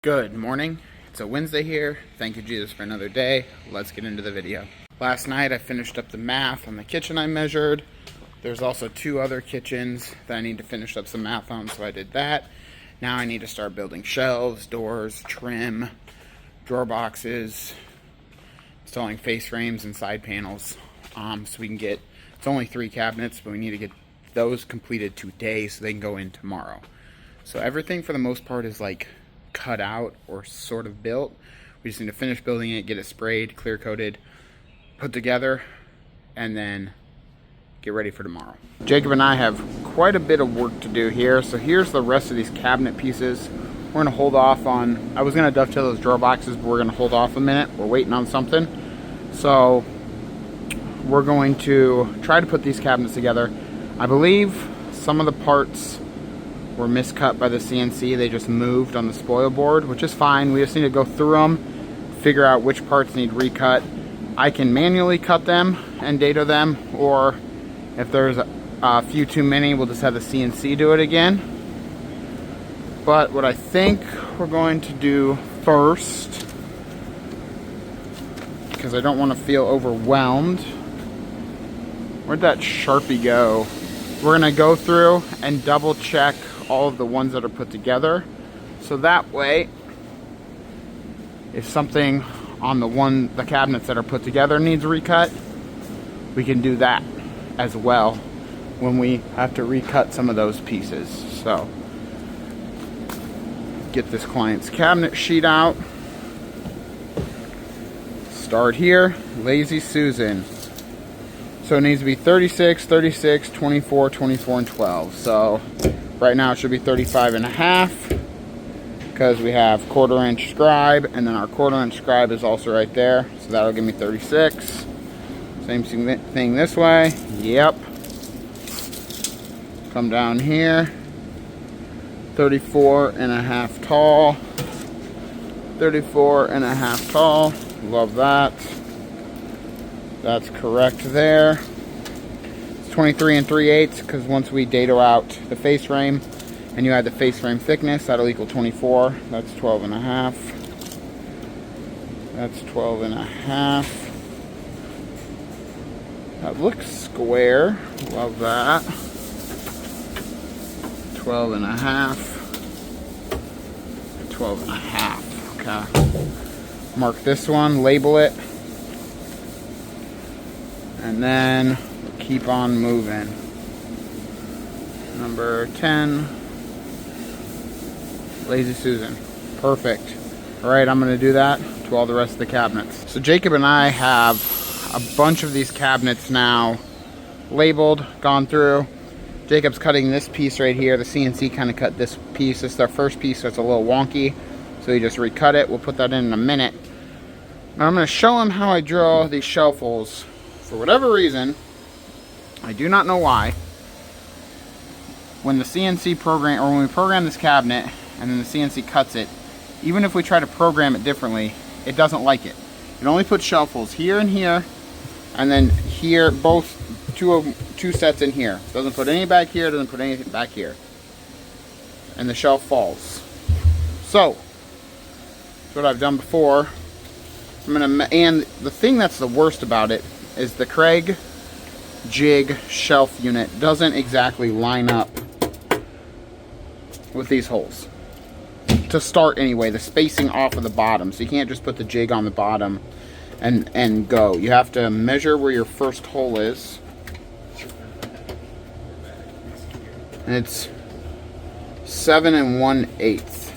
Good morning. It's a Wednesday here. Thank you, Jesus, for another day. Let's get into the video. Last night I finished up the math on the kitchen I measured. There's also 2 other kitchens that I need to finish up some math on, so I did that. Now I need to start building shelves, doors, trim, drawer boxes, installing face frames and side panels, so we can get, it's only 3 cabinets, but we need to get those completed today so they can go in tomorrow. So everything for the most part is like cut out or sort of built. We just need to finish building it, get it sprayed, clear coated, put together, and then get ready for tomorrow. Jacob and I have quite a bit of work to do here. So here's the rest of these cabinet pieces. We're gonna hold off on, I was gonna dovetail those drawer boxes, but we're gonna hold off a minute. We're waiting on something. So we're going to try to put these cabinets together. I believe some of the parts were miscut by the CNC. They just moved on the spoil board, which is fine. We just need to go through them, figure out which parts need recut. I can manually cut them and dado them, or if there's a few too many, we'll just have the CNC do it again. But what I think we're going to do first, because I don't want to feel overwhelmed, where'd that Sharpie go? We're gonna go through and double check all of the ones that are put together, so that way if something on the cabinets that are put together needs recut, we can do that as well when we have to recut some of those pieces. So get this client's cabinet sheet out, start here, Lazy Susan. So it needs to be 36, 36, 24, 24, and 12. So right now it should be 35.5 because we have 1/4 inch scribe, and then our 1/4 inch scribe is also right there. So that'll give me 36. Same thing this way. Yep. Come down here. 34.5 tall. 34.5 tall. Love that. That's correct there. It's 23 3/8 because once we dado out the face frame and you add the face frame thickness, that'll equal 24. That's 12.5. That's 12.5. That looks square. Love that. 12.5. 12.5. Okay. Mark this one, label it, and then we'll keep on moving. Number 10, Lazy Susan. Perfect. All right, I'm gonna do that to all the rest of the cabinets. So Jacob and I have a bunch of these cabinets now labeled, gone through. Jacob's cutting this piece right here. The CNC kind of cut this piece. This is our first piece, so it's a little wonky. So he just recut it. We'll put that in a minute. Now I'm gonna show him how I draw these shelf holes. For whatever reason, I do not know why, when the CNC program, or when we program this cabinet and then the CNC cuts it, even if we try to program it differently, it doesn't like it. It only puts shelf holes here and here, and then here, both two sets in here. It doesn't put any back here, doesn't put anything back here. And the shelf falls. So, that's what I've done before. And the thing that's the worst about it is the Craig jig shelf unit doesn't exactly line up with these holes. To start anyway, the spacing off of the bottom. So you can't just put the jig on the bottom and go. You have to measure where your first hole is. And it's 7 1/8.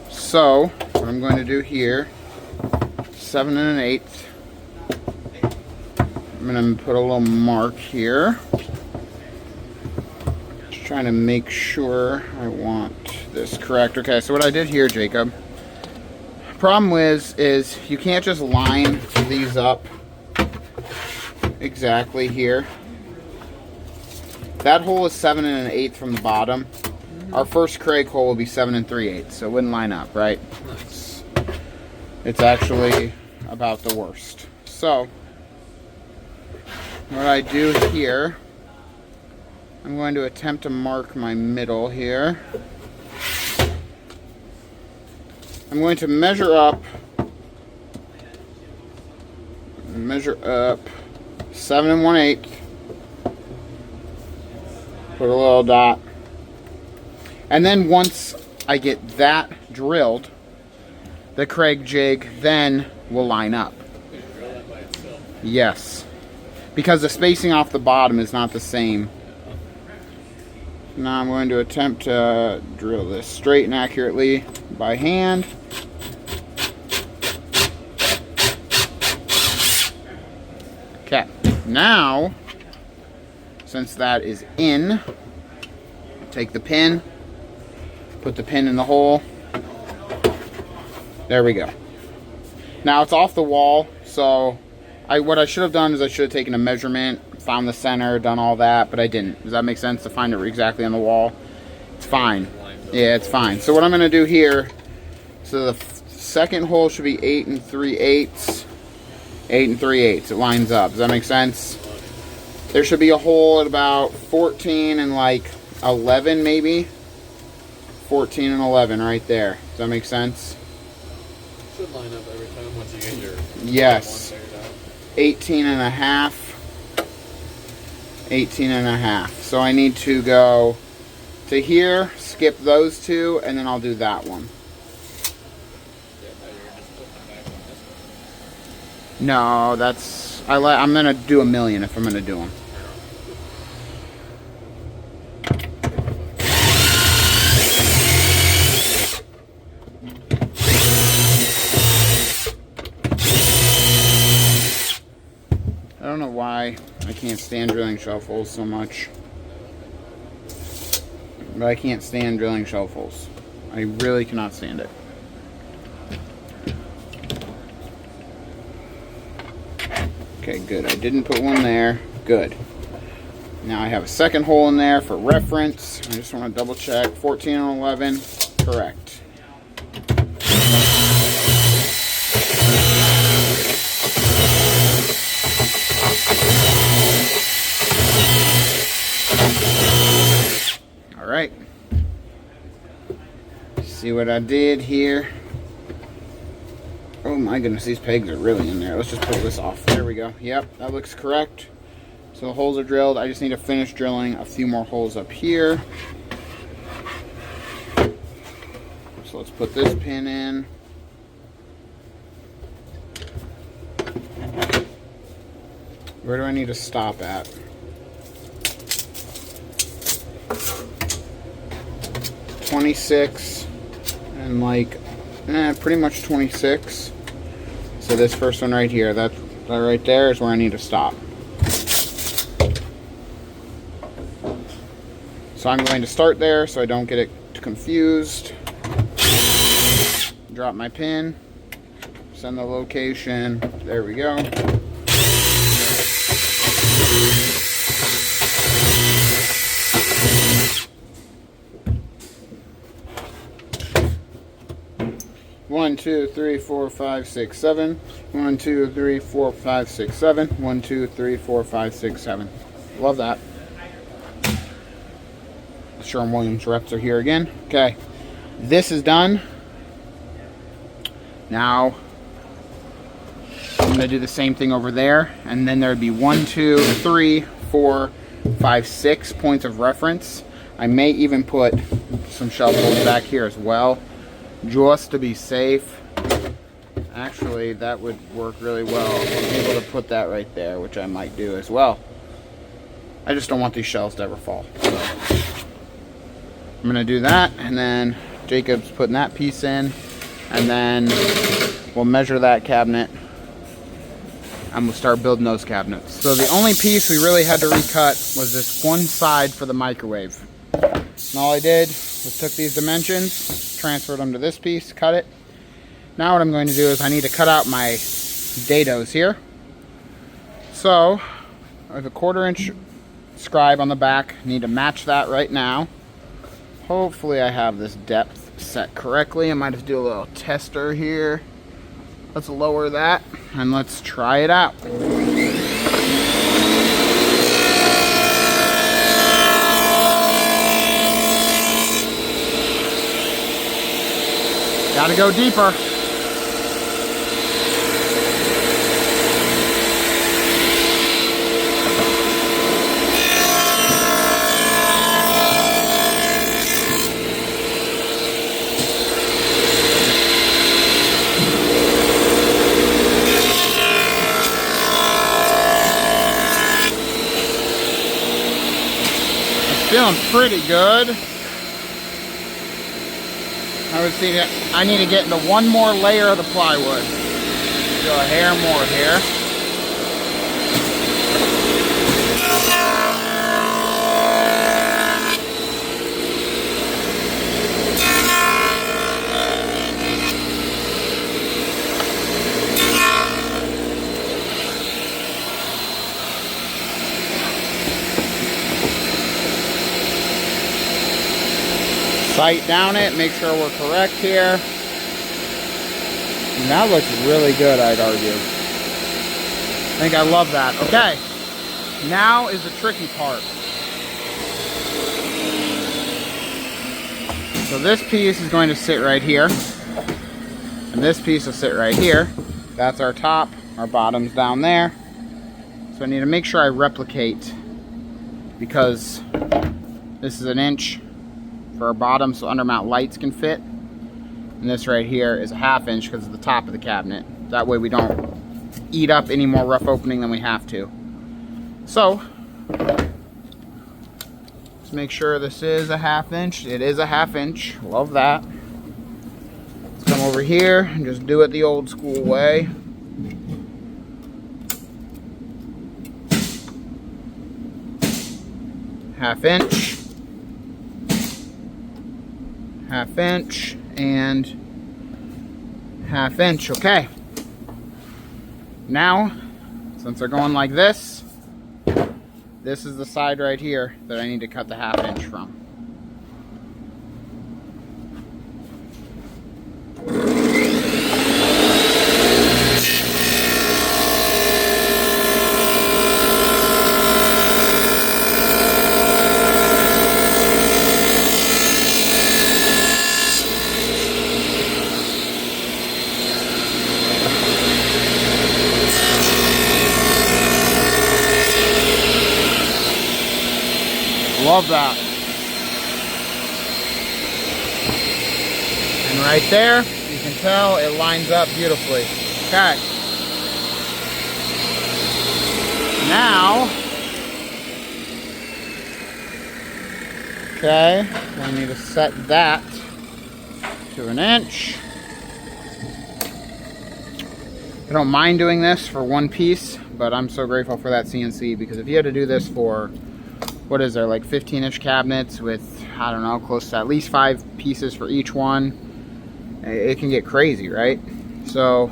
So what I'm going to do here, 7 1/8. I'm going to put a little mark here. Just trying to make sure I want this correct. Okay, so what I did here, Jacob, problem is you can't just line these up exactly here. That hole is 7 1/8 from the bottom. Our first Craig hole will be 7 3/8, so it wouldn't line up, right? It's actually about the worst. So what I do here, I'm going to attempt to mark my middle here. I'm going to measure up 7 1/8. Put a little dot. And then once I get that drilled, the Craig jig then will line up. Yes. Because the spacing off the bottom is not the same. Now I'm going to attempt to drill this straight and accurately by hand. Okay, now, since that is in, take the pin, put the pin in the hole. There we go. Now it's off the wall, so what I should have done is I should have taken a measurement, found the center, done all that, but I didn't. Does that make sense to find it exactly on the wall? It's fine. Yeah, it's fine. So what I'm going to do here, so the second hole should be 8 3/8. 8 3/8. It lines up. Does that make sense? There should be a hole at about 14 and like 11 maybe. 14 and 11 right there. Does that make sense? Should line up every time once you get your... Yes. 18 and a half. 18 and a half. So I need to go to here, skip those two, and then I'll do that one. No, that's... I'm going to do 1,000,000 if I'm going to do them. I don't know why I can't stand drilling shelf holes so much. But I can't stand drilling shelf holes. I really cannot stand it. Okay, good. I didn't put one there. Good. Now I have a second hole in there for reference. I just want to double check. 14 and 11. Correct. All right. See what I did here? Oh my goodness, these pegs are really in there. Let's just pull this off. There we go. Yep, that looks correct. So the holes are drilled. I just need to finish drilling a few more holes up here. So let's put this pin in. Where do I need to stop at? .26 and like pretty much 26. So this first one right here, that right there is where I need to stop. So I'm going to start there so I don't get it confused. Drop my pin, send the location. There we go. One, 2, 3, 4, 5, 6, 7. 1, 2, 3, 4, 5, 6, 7. 1, 2, 3, 4, 5, 6, 7. Love that. Sherwin-Williams reps are here again. Okay, this is done. Now I'm going to do the same thing over there, and then there would be 1, 2, 3, 4, 5, 6 points of reference. I may even put some shelf holes back here as well, just to be safe. Actually, that would work really well. I'm able to put that right there, which I might do as well. I just don't want these shelves to ever fall. So I'm going to do that, and then Jacob's putting that piece in, and then we'll measure that cabinet, and we'll start building those cabinets. So the only piece we really had to recut was this one side for the microwave. And all I did was took these dimensions, transferred them to this piece, cut it. Now what I'm going to do is I need to cut out my dados here. So I have a 1/4 inch scribe on the back. I need to match that right now. Hopefully I have this depth set correctly. I might have to do a little tester here. Let's lower that and let's try it out. Gotta go deeper. Feeling pretty good. I would see that I need to get into one more layer of the plywood. So a hair more here. Sight down it, make sure we're correct here. And that looks really good, I'd argue. I think I love that. Okay, now is the tricky part. So this piece is going to sit right here. And this piece will sit right here. That's our top, our bottom's down there. So I need to make sure I replicate, because this is 1 inch for our bottom so undermount lights can fit, and this right here is a 1/2 inch because of the top of the cabinet. That way we don't eat up any more rough opening than we have to. So let's make sure this is a 1/2 inch. It is a 1/2 inch. Love that. Let's come over here and just do it the old school way. Half inch. 1/2 inch and 1/2 inch. Okay, now since they're going like this, this is the side right here that I need to cut the 1/2 inch from. Love that. And right there, you can tell it lines up beautifully. Okay. Now, okay, I need to set that to 1 inch. I don't mind doing this for one piece, but I'm so grateful for that CNC, because if you had to do this for, what is there, like 15-inch cabinets with, I don't know, close to at least 5 pieces for each one, it can get crazy, right? So,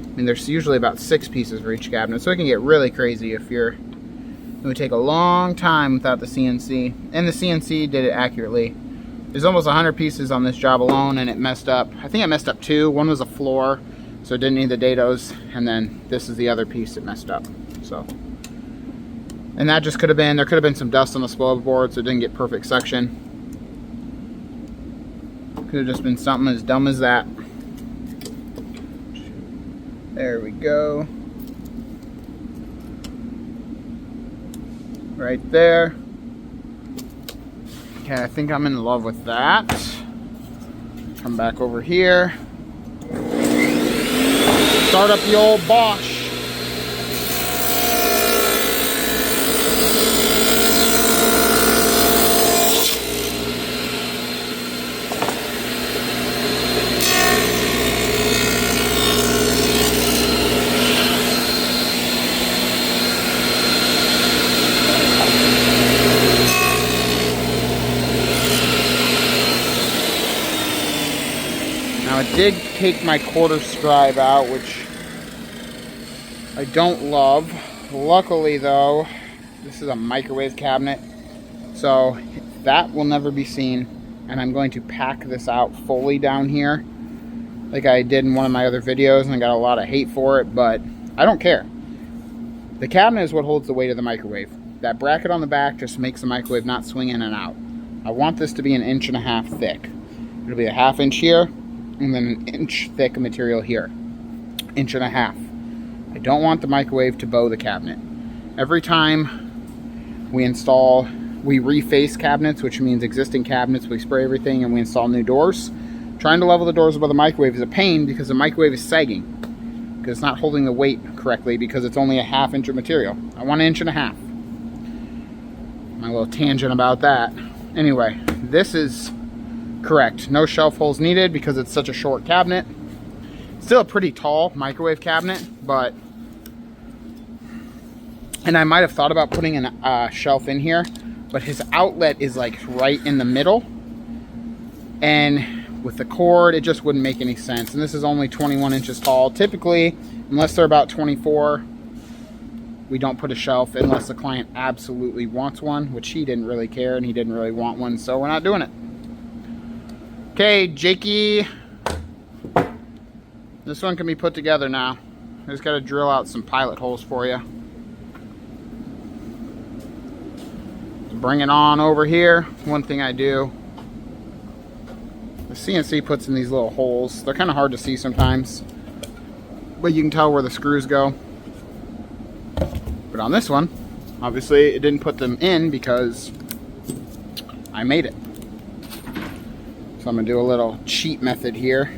I mean, there's usually about 6 pieces for each cabinet, so it can get really crazy if you're, it would take a long time without the CNC, and the CNC did it accurately. There's almost 100 pieces on this job alone, and it messed up. I think it messed up 2. One was a floor, so it didn't need the dados, and then this is the other piece that messed up. So, and that just could have been, there could have been some dust on the spoil board, so it didn't get perfect suction. Could have just been something as dumb as that. There we go. Right there. Okay, I think I'm in love with that. Come back over here. Start up the old Bosch. Now it did take my quarter scribe out, which I don't love. Luckily though, this is a microwave cabinet, so that will never be seen, and I'm going to pack this out fully down here like I did in one of my other videos, and I got a lot of hate for it, but I don't care. The cabinet is what holds the weight of the microwave. That bracket on the back just makes the microwave not swing in and out. I want this to be 1.5 inches thick. It'll be a 1/2 inch here and then an inch thick of material here, 1.5 inches. I don't want the microwave to bow the cabinet. Every time we reface cabinets, which means existing cabinets, we spray everything and we install new doors. Trying to level the doors above the microwave is a pain because the microwave is sagging, because it's not holding the weight correctly because it's only a 1/2 inch of material. I want 1.5 inches. My little tangent about that. Anyway, this is correct. No shelf holes needed because it's such a short cabinet. Still a pretty tall microwave cabinet, but... And I might have thought about putting a shelf in here, but his outlet is like right in the middle. And with the cord, it just wouldn't make any sense. And this is only 21 inches tall. Typically, unless they're about 24, we don't put a shelf unless the client absolutely wants one, which he didn't really care and he didn't really want one, so we're not doing it. Okay, Jakey. This one can be put together now. I just got to drill out some pilot holes for you. Bring it on over here. One thing I do, the CNC puts in these little holes. They're kind of hard to see sometimes, but you can tell where the screws go. But on this one, obviously it didn't put them in because I made it. So I'm gonna do a little cheat method here.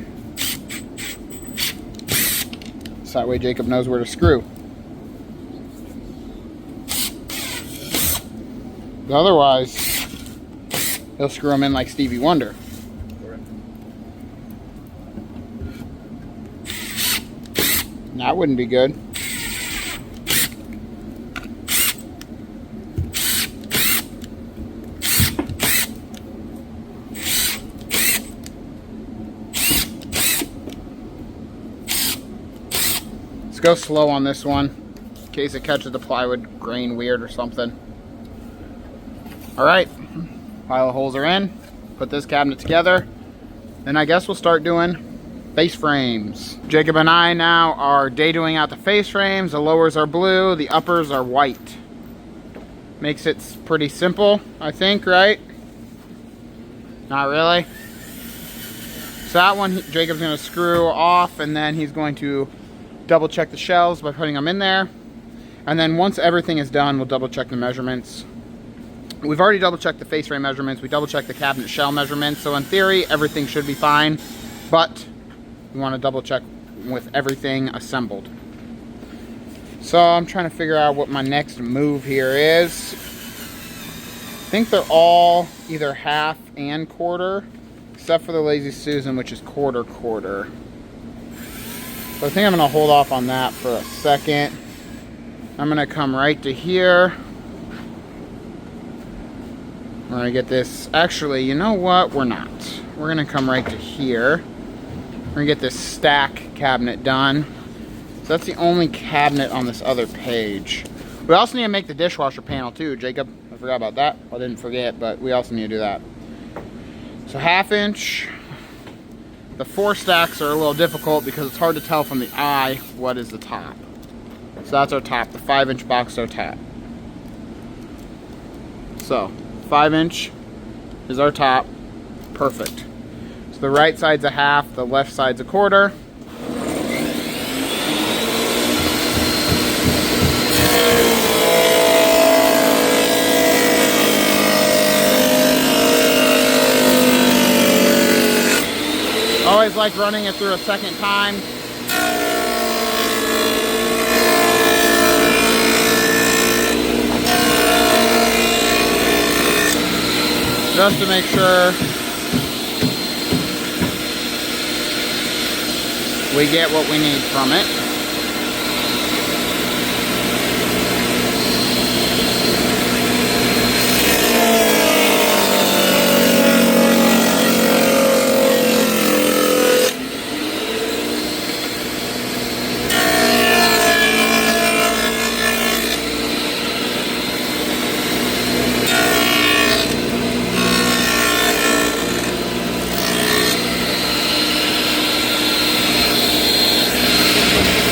So that way Jacob knows where to screw. But otherwise, he'll screw them in like Stevie Wonder. That wouldn't be good. Let's go slow on this one in case it catches the plywood grain weird or something. Alright, pile of holes are in. Put this cabinet together. Then I guess we'll start doing face frames. Jacob and I now are day-doing out the face frames. The lowers are blue, the uppers are white. Makes it pretty simple, I think, right? Not really. So that one Jacob's going to screw off, and then he's going to double check the shelves by putting them in there. And then once everything is done, we'll double check the measurements. We've already double checked the face frame measurements. We double checked the cabinet shell measurements. So in theory, everything should be fine, but we want to double check with everything assembled. So I'm trying to figure out what my next move here is. I think they're all either 1/2 and 1/4, except for the Lazy Susan, which is 1/4. So I think I'm going to hold off on that for a second. I'm going to come right to here. We're going to get this, actually, you know what? We're not. We're going to come right to here. We're going to get this stack cabinet done. So that's the only cabinet on this other page. We also need to make the dishwasher panel too, Jacob. I forgot about that. I didn't forget, but we also need to do that. So 1/2 inch. The 4 stacks are a little difficult because it's hard to tell from the eye what is the top. So that's our top. The 5-inch box is our top. So 5 inch is our top. Perfect. So the right side's a 1/2, the left side's a 1/4. Always like running it through a second time. Just to make sure we get what we need from it.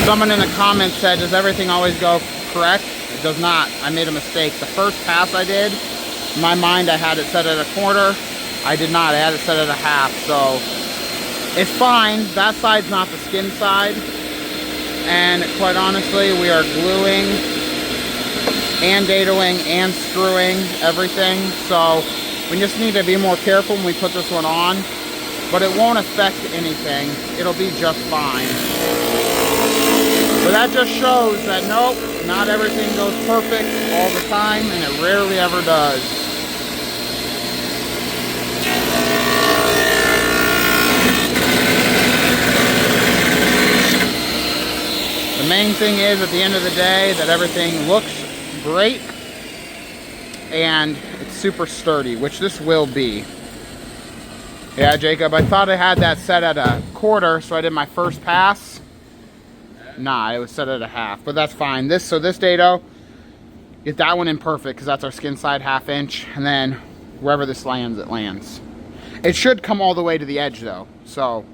Someone in the comments said, does everything always go correct? It does not. I made a mistake. The first pass I did, in my mind I had it set at a 1/4. I did not. I had it set at a 1/2. So It's fine. That side's not the skin side. And quite honestly, we are gluing and datoing and screwing everything. So we just need to be more careful when we put this one on. But it won't affect anything. It'll be just fine. But that just shows that nope, not everything goes perfect all the time, and it rarely ever does. The main thing is at the end of the day that everything looks great and it's super sturdy, which this will be. Yeah, Jacob, I thought I had that set at a quarter, so I did my first pass. Nah, it was set at a half, but that's fine. So this dado, get that one in perfect because that's our skin side 1/2 inch, and then wherever this lands, it lands. It should come all the way to the edge though, so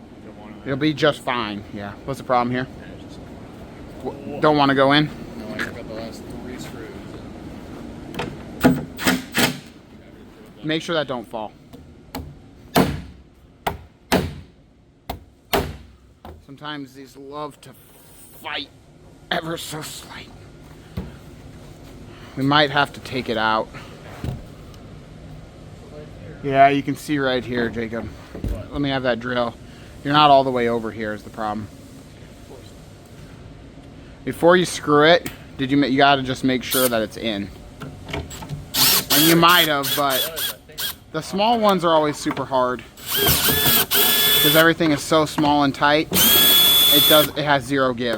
it'll be just fine. Yeah, what's the problem here? Don't want to go in? No, I got the last 3 screws. Make sure that don't fall. Sometimes these love to fight ever so slight. We might have to take it out. Yeah, you can see right here, Jacob. Let me have that drill. You're not all the way over here is the problem. Before you screw it, you gotta just make sure that it's in. And you might have, but the small ones are always super hard because everything is so small and tight. It has zero give.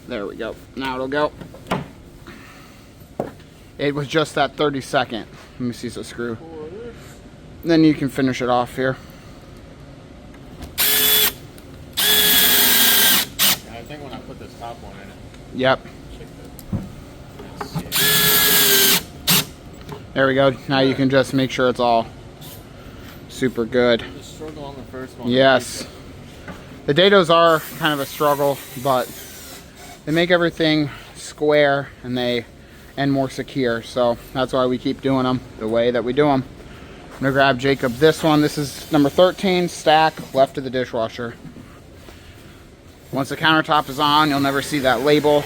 There we go. Now it'll go. It was just that 30-second. Let me see the screw. Then you can finish it off here. I think when I put this top one in it. Yep. There we go. Now you can just make sure it's all super good. Just struggle on the first one. Yes. The dados are kind of a struggle, but they make everything square and more secure. So that's why we keep doing them the way that we do them. I'm gonna grab Jacob this one. This is number 13, stack left of the dishwasher. Once the countertop is on, you'll never see that label.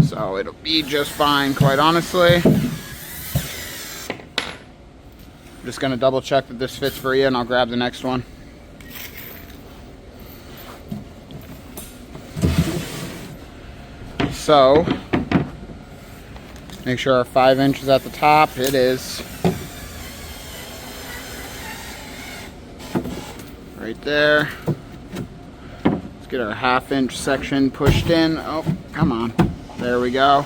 So it'll be just fine, quite honestly. I'm just gonna double check that this fits for you and I'll grab the next one. So, make sure our 5 inches at the top. It is. Right there. Let's get our 1/2 inch section pushed in. Oh, come on. There we go.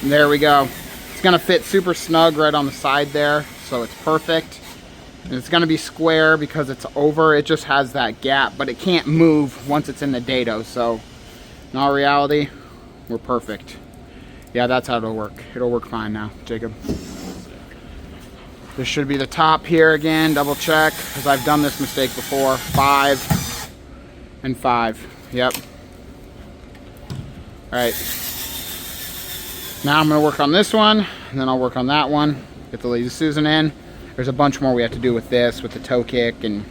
There we go. It's gonna fit super snug right on the side there, so it's perfect. And it's gonna be square because it's over. It just has that gap, but it can't move once it's in the dado. So, in all reality, we're perfect. Yeah, that's how it'll work. It'll work fine now, Jacob. This should be the top here again. Double check, because I've done this mistake before. 5 and 5. Yep. All right. Now I'm gonna work on this one, and then I'll work on that one. Get the Lady Susan in. There's a bunch more we have to do with this, with the toe kick, and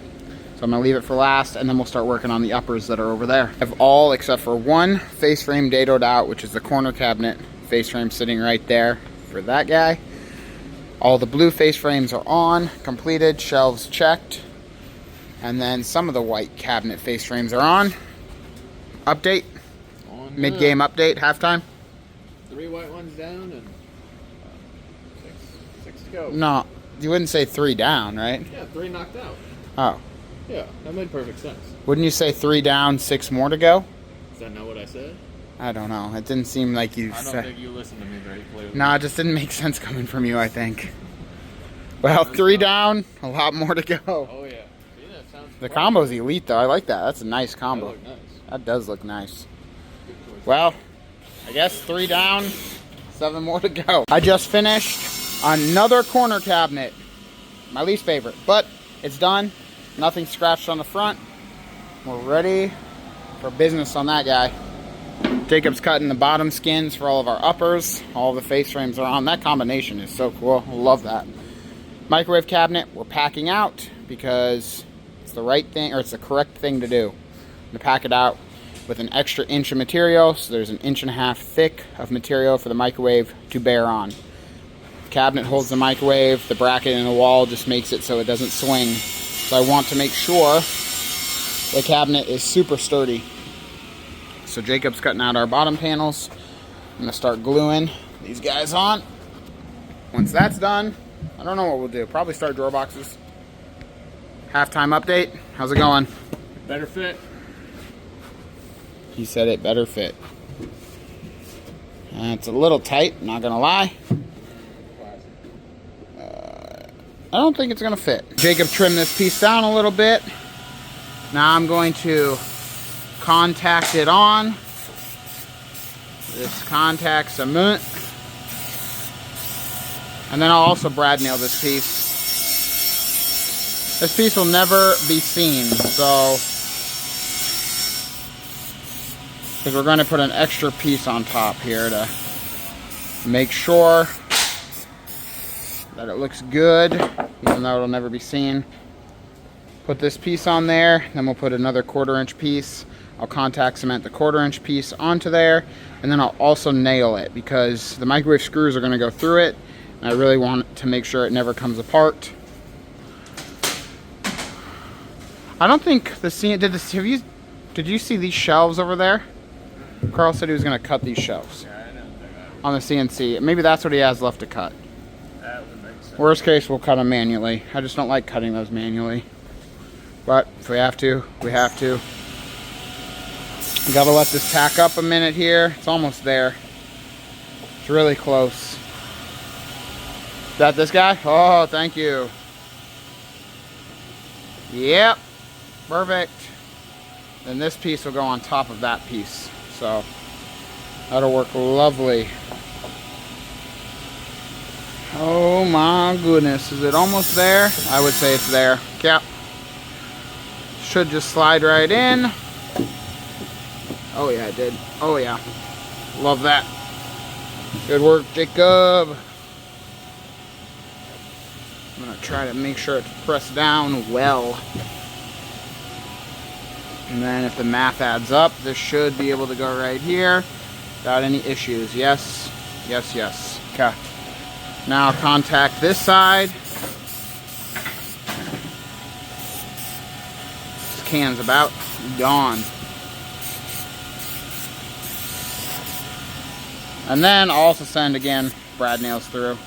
so I'm gonna leave it for last, and then we'll start working on the uppers that are over there. I have all except for one face frame dadoed out, which is the corner cabinet face frame sitting right there for that guy. All the blue face frames are on, completed, shelves checked, and then some of the white cabinet face frames are on. Update, mid-game update, halftime. 3 white ones down and 6 to go. No, you wouldn't say 3 down, right? Yeah, 3 knocked out. Oh. Yeah, that made perfect sense. Wouldn't you say 3 down, 6 more to go? Is that not what I said? I don't know. It didn't seem like you I don't said. think you listened to me very clearly. Nah, it just didn't make sense coming from you, I think. Well, 3 down, a lot more to go. Oh, yeah. See, that sounds The combo's elite, though. I like that. That's a nice That combo. looked nice. That does look nice. Well, I guess 3 down, 7 more to go. I just finished another corner cabinet. My least favorite, but it's done. Nothing scratched on the front. We're ready for business on that guy. Jacob's cutting the bottom skins for all of our uppers. All the face frames are on. That combination is so cool. Love that. Microwave cabinet, we're packing out because it's the right thing, or it's the correct thing to do. I'm gonna pack it out with an extra inch of material, so there's an 1.5 inch thick of material for the microwave to bear on. The cabinet holds the microwave, the bracket in the wall just makes it so it doesn't swing. So I want to make sure the cabinet is super sturdy. So Jacob's cutting out our bottom panels. I'm gonna start gluing these guys on. Once that's done, I don't know what we'll do. Probably start drawer boxes. Halftime update. How's it going? Better fit. He said it better fit. It's a little tight, not gonna lie. I don't think it's gonna fit. Jacob trimmed this piece down a little bit. Now I'm going to contact it on. This contact cement. And then I'll also brad nail this piece. This piece will never be seen, so because we're going to put an extra piece on top here to make sure that it looks good, even though it'll never be seen. Put this piece on there, then we'll put another 1/4 inch piece. I'll contact cement the 1/4 inch piece onto there, and then I'll also nail it because the microwave screws are going to go through it, and I really want to make sure it never comes apart. I don't think the did you see these shelves over there? Carl said he was going to cut these shelves. Yeah, I know. On the CNC. Maybe that's what he has left to cut. That would make sense. Worst case, we'll cut them manually. I just don't like cutting those manually. But if we have to, we have to. We gotta let this tack up a minute here. It's almost there. It's really close. Is that this guy? Oh, thank you. Yep. Perfect. Then this piece will go on top of that piece. So that'll work lovely. Oh my goodness. Is it almost there? I would say it's there. Yep. Should just slide right in. Oh yeah, it did. Oh yeah. Love that. Good work, Jacob. I'm gonna try to make sure it's pressed down well. And then if the math adds up, this should be able to go right here without any issues. Yes, yes, yes. Okay. Now I'll contact this side. This can's about gone. And then I'll also send again brad nails through.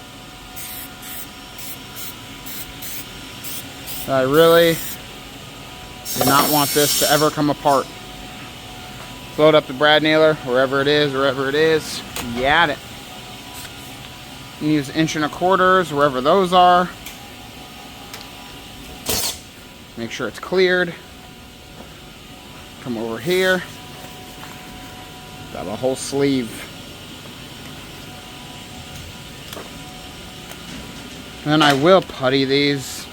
I really do not want this to ever come apart. Float up the brad nailer wherever it is, you got it. You can use 1.25 inch wherever those are. Make sure it's cleared. Come over here. Grab a whole sleeve. And then I will putty these.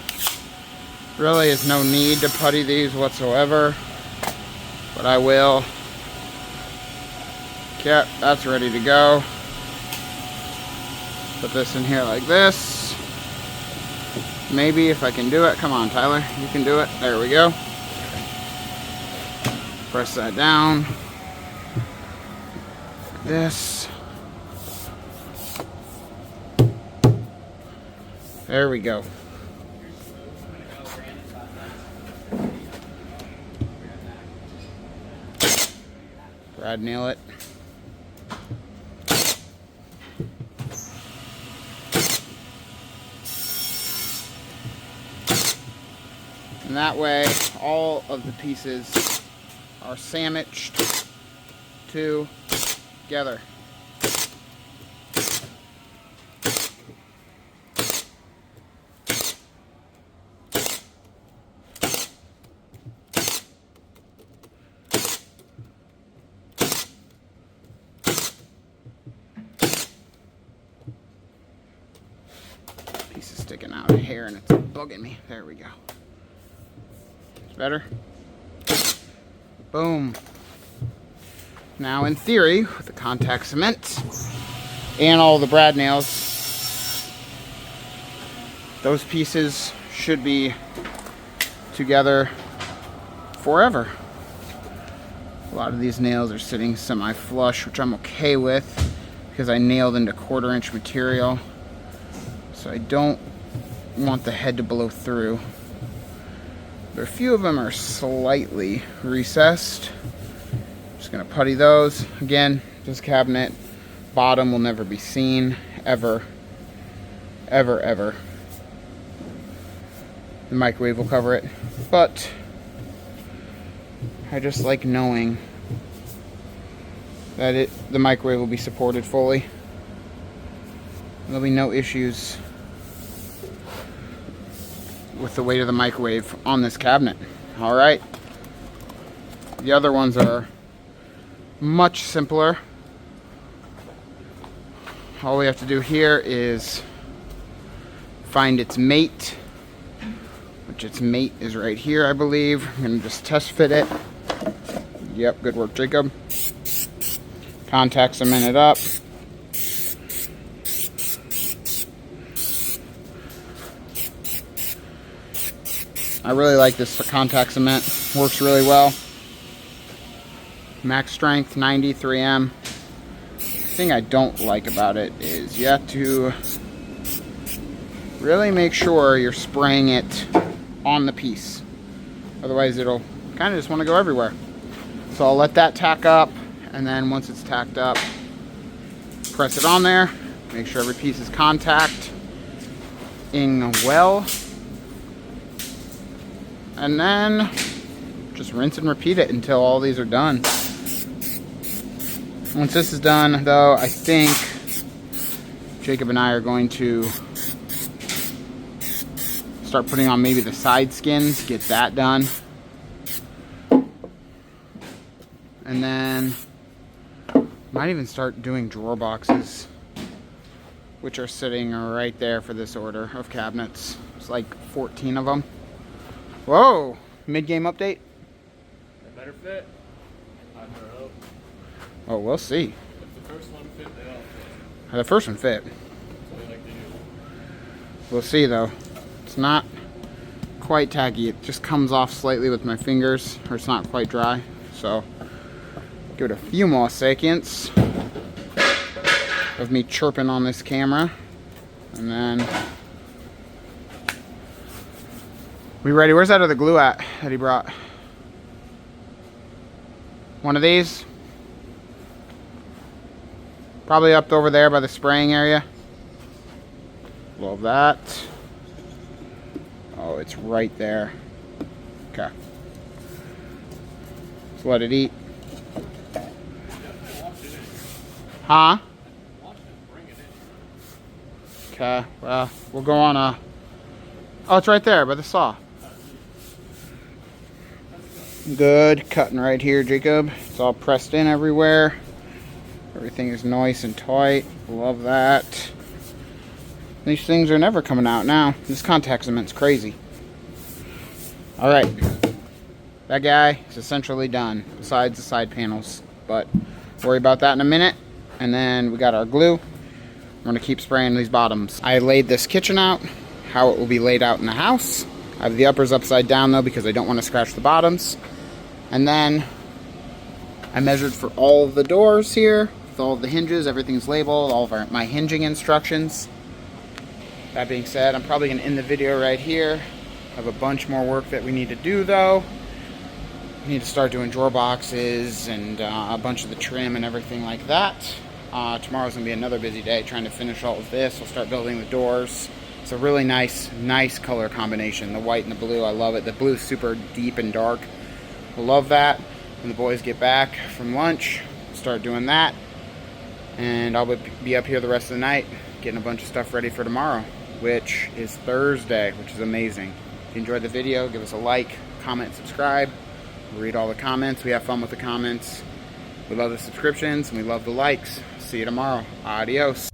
Really is no need to putty these whatsoever, but I will. Okay, that's ready to go. Put this in here like this. Maybe if I can do it. Come on, Tyler, you can do it. There we go. Press that down. Like this. There we go. Brad nail it. And that way all of the pieces are sandwiched together. Piece is sticking out of here and it's bugging me. There we go. It's better. Boom. Now in theory, with the contact cement and all the brad nails, those pieces should be together forever. A lot of these nails are sitting semi-flush, which I'm okay with because I nailed into 1/4" material. So I don't want the head to blow through. But a few of them are slightly recessed. Just gonna putty those. Again, this cabinet bottom will never be seen, ever, ever, ever. The microwave will cover it, but I just like knowing that the microwave will be supported fully. There'll be no issues with the weight of the microwave on this cabinet. All right. The other ones are much simpler. All we have to do here is find its mate, which its mate is right here, I believe. I'm gonna just test fit it. Yep, good work, Jacob. Contact cement it up. I really like this contact cement. Works really well. Max strength 90 3M. The thing I don't like about it is you have to really make sure you're spraying it on the piece. Otherwise it'll kind of just want to go everywhere. So I'll let that tack up, and then once it's tacked up, press it on there. Make sure every piece is contacting well. And then just rinse and repeat it until all these are done. Once this is done, though, I think Jacob and I are going to start putting on maybe the side skins, get that done. And then might even start doing drawer boxes, which are sitting right there for this order of cabinets. It's like 14 of them. Whoa, mid-game update? They better fit. I don't know. Oh, we'll see. If the first one fit, they all fit. The first one fit. That's what they like to do. We'll see though. It's not quite tacky. It just comes off slightly with my fingers, or it's not quite dry. So give it a few more seconds of me chirping on this camera, and then we ready. Where's that other glue at that he brought? One of these? Probably up over there by the spraying area. Love that. Oh, it's right there. Okay. Let's let it eat. Huh? Okay, well, we'll go on a... Oh, it's right there by the saw. Good. Cutting right here, Jacob. It's all pressed in everywhere. Everything is nice and tight. Love that. These things are never coming out now. This contact cement's crazy. Alright. That guy is essentially done, besides the side panels. But worry about that in a minute. And then we got our glue. We're going to keep spraying these bottoms. I laid this kitchen out, how it will be laid out in the house. I have the uppers upside down though because I don't want to scratch the bottoms. And then I measured for all of the doors here, with all of the hinges. Everything's labeled, all of my hinging instructions. That being said, I'm probably going to end the video right here. I have a bunch more work that we need to do though. We need to start doing drawer boxes and a bunch of the trim and everything like that. Tomorrow's going to be another busy day trying to finish all of this. We'll start building the doors. It's a really nice color combination. The white and the blue, I love it. The blue's super deep and dark. I love that. When the boys get back from lunch, we'll start doing that. And I'll be up here the rest of the night getting a bunch of stuff ready for tomorrow, which is Thursday, which is amazing. If you enjoyed the video, give us a like, comment, subscribe. We read all the comments. We have fun with the comments. We love the subscriptions and we love the likes. See you tomorrow. Adios.